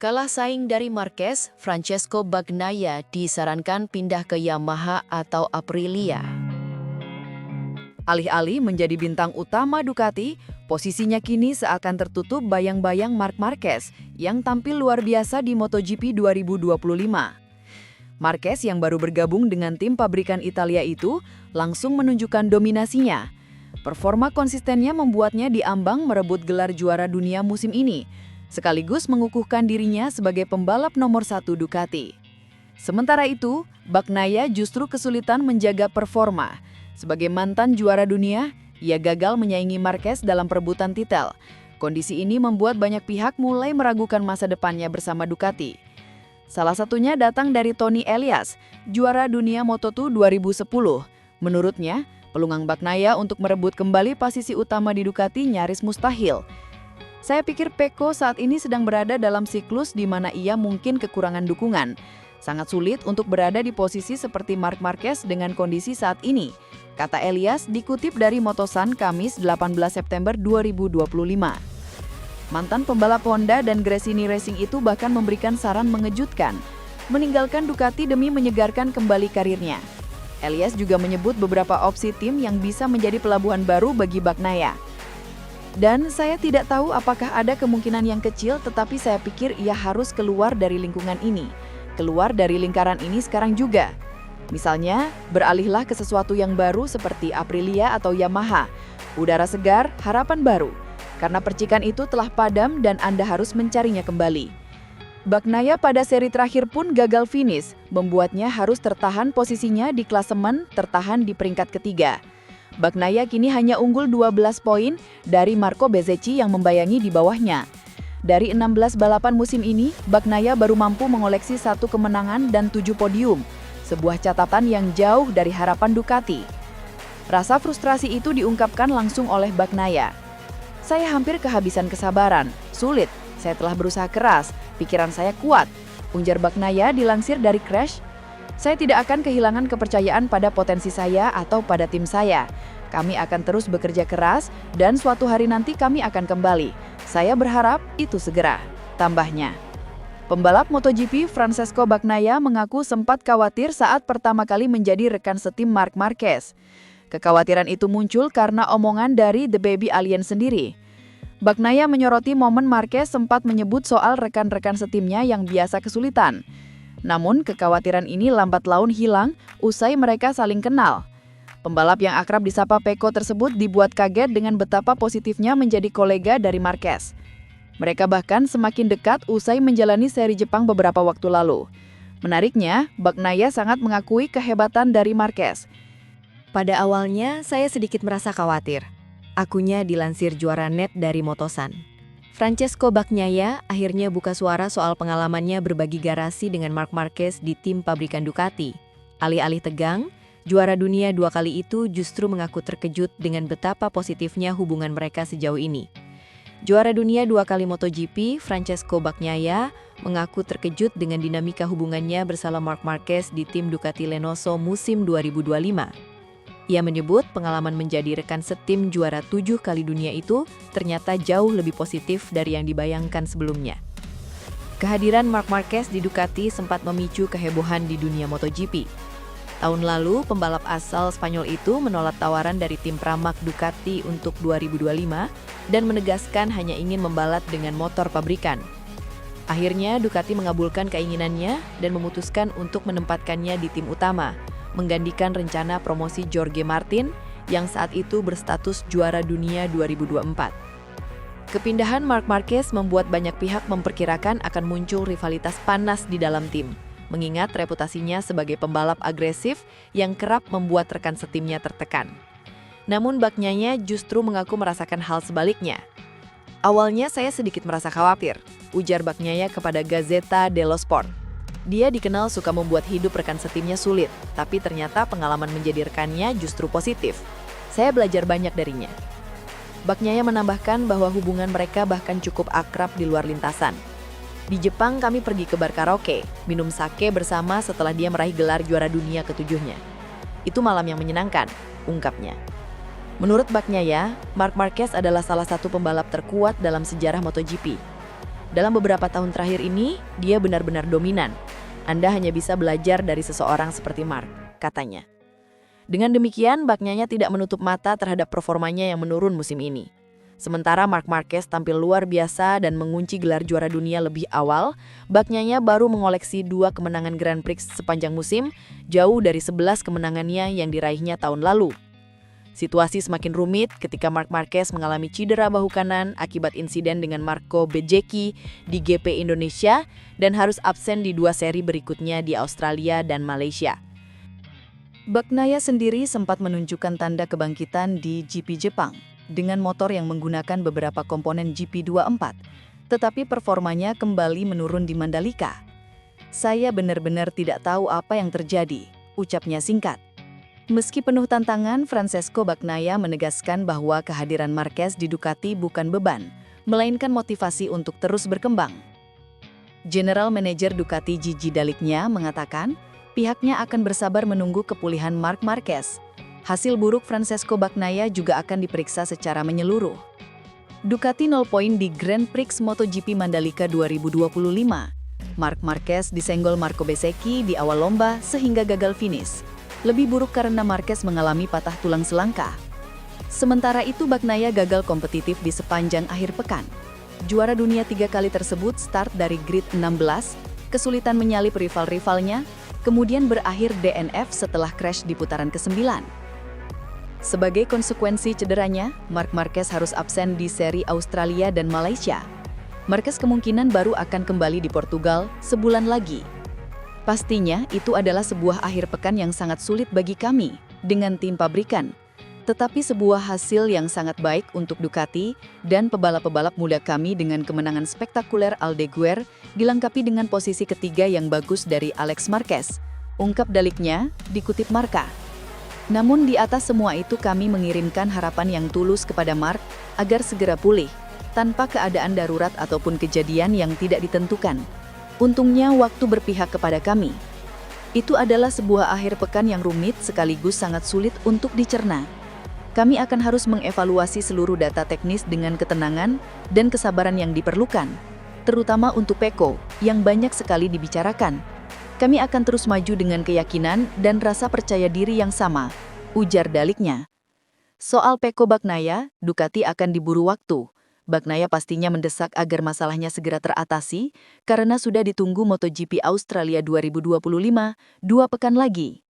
Kalah saing dari Marquez, Francesco Bagnaia disarankan pindah ke Yamaha atau Aprilia. Alih-alih menjadi bintang utama Ducati, posisinya kini seakan tertutup bayang-bayang Marc Marquez yang tampil luar biasa di MotoGP 2025. Marquez yang baru bergabung dengan tim pabrikan Italia itu langsung menunjukkan dominasinya. Performa konsistennya membuatnya diambang merebut gelar juara dunia musim ini, sekaligus mengukuhkan dirinya sebagai pembalap nomor 1 Ducati. Sementara itu, Bagnaia justru kesulitan menjaga performa. Sebagai mantan juara dunia, ia gagal menyaingi Marquez dalam perebutan titel. Kondisi ini membuat banyak pihak mulai meragukan masa depannya bersama Ducati. Salah satunya datang dari Tony Elias, juara dunia Moto2 2010. Menurutnya, peluang Bagnaia untuk merebut kembali posisi utama di Ducati nyaris mustahil. Saya pikir Pecco saat ini sedang berada dalam siklus di mana ia mungkin kekurangan dukungan. Sangat sulit untuk berada di posisi seperti Marc Marquez dengan kondisi saat ini, kata Elias dikutip dari Motosan Kamis 18 September 2025. Mantan pembalap Honda dan Gresini Racing itu bahkan memberikan saran mengejutkan, meninggalkan Ducati demi menyegarkan kembali karirnya. Elias juga menyebut beberapa opsi tim yang bisa menjadi pelabuhan baru bagi Bagnaia. Dan saya tidak tahu apakah ada kemungkinan yang kecil, tetapi saya pikir ia harus keluar dari lingkungan ini. Keluar dari lingkaran ini sekarang juga. Misalnya, beralihlah ke sesuatu yang baru seperti Aprilia atau Yamaha. Udara segar, harapan baru. Karena percikan itu telah padam dan Anda harus mencarinya kembali. Bagnaia pada seri terakhir pun gagal finish, membuatnya harus tertahan posisinya di klasemen, tertahan di peringkat ketiga. Bagnaia kini hanya unggul 12 poin dari Marco Bezzecchi yang membayangi di bawahnya. Dari 16 balapan musim ini, Bagnaia baru mampu mengoleksi 1 kemenangan dan 7 podium, sebuah catatan yang jauh dari harapan Ducati. Rasa frustrasi itu diungkapkan langsung oleh Bagnaia. Saya hampir kehabisan kesabaran, sulit, saya telah berusaha keras, pikiran saya kuat, ujar Bagnaia dilansir dari Crash. Saya tidak akan kehilangan kepercayaan pada potensi saya atau pada tim saya. Kami akan terus bekerja keras dan suatu hari nanti kami akan kembali. Saya berharap itu segera, tambahnya. Pembalap MotoGP Francesco Bagnaia mengaku sempat khawatir saat pertama kali menjadi rekan setim Marc Marquez. Kekhawatiran itu muncul karena omongan dari The Baby Alien sendiri. Bagnaia menyoroti momen Marquez sempat menyebut soal rekan-rekan setimnya yang biasa kesulitan. Namun kekhawatiran ini lambat laun hilang usai mereka saling kenal. Pembalap yang akrab disapa Pecco tersebut dibuat kaget dengan betapa positifnya menjadi kolega dari Marquez. Mereka bahkan semakin dekat usai menjalani seri Jepang beberapa waktu lalu. Menariknya, Bagnaia sangat mengakui kehebatan dari Marquez. Pada awalnya, saya sedikit merasa khawatir. Akunya dilansir juara net dari Motosan. Francesco Bagnaia akhirnya buka suara soal pengalamannya berbagi garasi dengan Marc Marquez di tim pabrikan Ducati. Alih-alih tegang, juara dunia 2 kali itu justru mengaku terkejut dengan betapa positifnya hubungan mereka sejauh ini. Juara dunia 2 kali MotoGP, Francesco Bagnaia mengaku terkejut dengan dinamika hubungannya bersama Marc Marquez di tim Ducati Lenoso musim 2025. Ia menyebut pengalaman menjadi rekan setim juara 7 kali dunia itu ternyata jauh lebih positif dari yang dibayangkan sebelumnya. Kehadiran Marc Marquez di Ducati sempat memicu kehebohan di dunia MotoGP. Tahun lalu, pembalap asal Spanyol itu menolak tawaran dari tim pramak Ducati untuk 2025 dan menegaskan hanya ingin membalap dengan motor pabrikan. Akhirnya, Ducati mengabulkan keinginannya dan memutuskan untuk menempatkannya di tim utama, menggantikan rencana promosi Jorge Martin yang saat itu berstatus juara dunia 2024. Kepindahan Marc Marquez membuat banyak pihak memperkirakan akan muncul rivalitas panas di dalam tim, mengingat reputasinya sebagai pembalap agresif yang kerap membuat rekan setimnya tertekan. Namun Bagnaia justru mengaku merasakan hal sebaliknya. Awalnya saya sedikit merasa khawatir, ujar Bagnaia kepada Gazzetta dello Sport. Dia dikenal suka membuat hidup rekan setimnya sulit, tapi ternyata pengalaman menjadi rekannya justru positif. Saya belajar banyak darinya. Bagnaia menambahkan bahwa hubungan mereka bahkan cukup akrab di luar lintasan. Di Jepang kami pergi ke bar karaoke, minum sake bersama setelah dia meraih gelar juara dunia ke-7-nya. Itu malam yang menyenangkan, ungkapnya. Menurut Bagnaia, Marc Marquez adalah salah satu pembalap terkuat dalam sejarah MotoGP. Dalam beberapa tahun terakhir ini, dia benar-benar dominan. Anda hanya bisa belajar dari seseorang seperti Mark, katanya. Dengan demikian, Bagnaia tidak menutup mata terhadap performanya yang menurun musim ini. Sementara Marc Marquez tampil luar biasa dan mengunci gelar juara dunia lebih awal, Bagnaia baru mengoleksi 2 kemenangan Grand Prix sepanjang musim, jauh dari 11 kemenangannya yang diraihnya tahun lalu. Situasi semakin rumit ketika Marc Marquez mengalami cedera bahu kanan akibat insiden dengan Marco Bezzecchi di GP Indonesia dan harus absen di 2 seri berikutnya di Australia dan Malaysia. Bagnaia sendiri sempat menunjukkan tanda kebangkitan di GP Jepang dengan motor yang menggunakan beberapa komponen GP24, tetapi performanya kembali menurun di Mandalika. "Saya benar-benar tidak tahu apa yang terjadi," ucapnya singkat. Meski penuh tantangan, Francesco Bagnaia menegaskan bahwa kehadiran Marquez di Ducati bukan beban, melainkan motivasi untuk terus berkembang. General Manager Ducati Gigi Dall'Igna mengatakan, pihaknya akan bersabar menunggu kepulihan Marc Marquez. Hasil buruk Francesco Bagnaia juga akan diperiksa secara menyeluruh. Ducati 0 poin di Grand Prix MotoGP Mandalika 2025. Marc Marquez disenggol Marco Bezzecchi di awal lomba sehingga gagal finish. Lebih buruk karena Marquez mengalami patah tulang selangka. Sementara itu Bagnaia gagal kompetitif di sepanjang akhir pekan. Juara dunia 3 kali tersebut start dari grid 16, kesulitan menyalip rival-rivalnya, kemudian berakhir DNF setelah crash di putaran ke-9. Sebagai konsekuensi cederanya, Marc Marquez harus absen di seri Australia dan Malaysia. Marquez kemungkinan baru akan kembali di Portugal sebulan lagi. Pastinya itu adalah sebuah akhir pekan yang sangat sulit bagi kami dengan tim pabrikan. Tetapi sebuah hasil yang sangat baik untuk Ducati dan pebalap-pebalap muda kami dengan kemenangan spektakuler Aldeguer dilengkapi dengan posisi ketiga yang bagus dari Alex Marquez, ungkap Dall'Igna, dikutip Marca. Namun di atas semua itu kami mengirimkan harapan yang tulus kepada Marc agar segera pulih, tanpa keadaan darurat ataupun kejadian yang tidak ditentukan. Untungnya waktu berpihak kepada kami. Itu adalah sebuah akhir pekan yang rumit sekaligus sangat sulit untuk dicerna. Kami akan harus mengevaluasi seluruh data teknis dengan ketenangan dan kesabaran yang diperlukan, terutama untuk Pecco, yang banyak sekali dibicarakan. Kami akan terus maju dengan keyakinan dan rasa percaya diri yang sama, ujar Dall'Igna. Soal Pecco Bagnaia, Ducati akan diburu waktu. Bagnaia pastinya mendesak agar masalahnya segera teratasi karena sudah ditunggu MotoGP Australia 2025 2 pekan lagi.